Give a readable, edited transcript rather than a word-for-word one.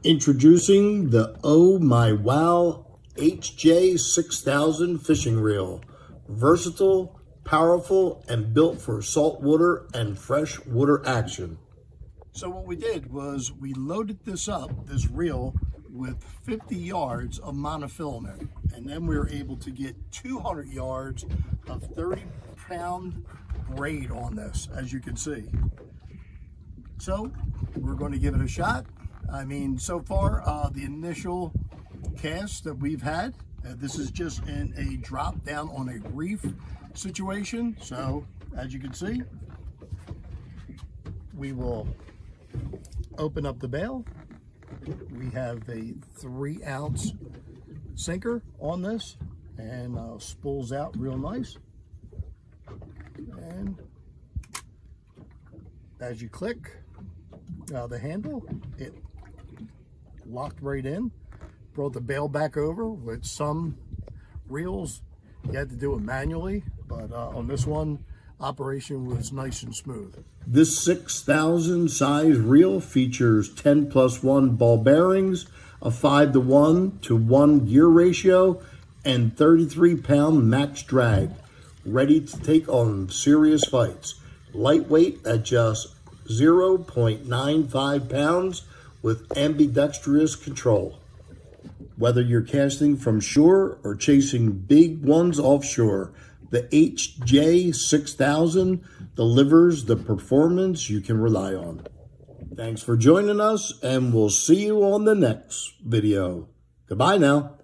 Introducing the Oh My Wow HJ6000 fishing reel. Versatile, powerful, and built for saltwater and freshwater action. So what we did was we loaded this reel, with 50 yards of monofilament, and then we were able to get 200 yards of 30-pound braid on this, as you can see. So we're going to give it a shot. I mean, so far, the initial cast that we've had, this is just in a drop down on a reef situation. So as you can see, we will open up the bail. We have a 3-ounce sinker on this, and spools out real nice. And as you click the handle, it locked right in. Brought the bail back over. With some reels, you had to do it manually, but on this one, operation was nice and smooth. This 6,000 size reel features 10+1 ball bearings, a 5:1 to 1 gear ratio, and 33-pound max drag, ready to take on serious fights. Lightweight at just 0.95 pounds with ambidextrous control. Whether you're casting from shore or chasing big ones offshore, the HJ6000 delivers the performance you can rely on. Thanks for joining us, and we'll see you on the next video. Goodbye now.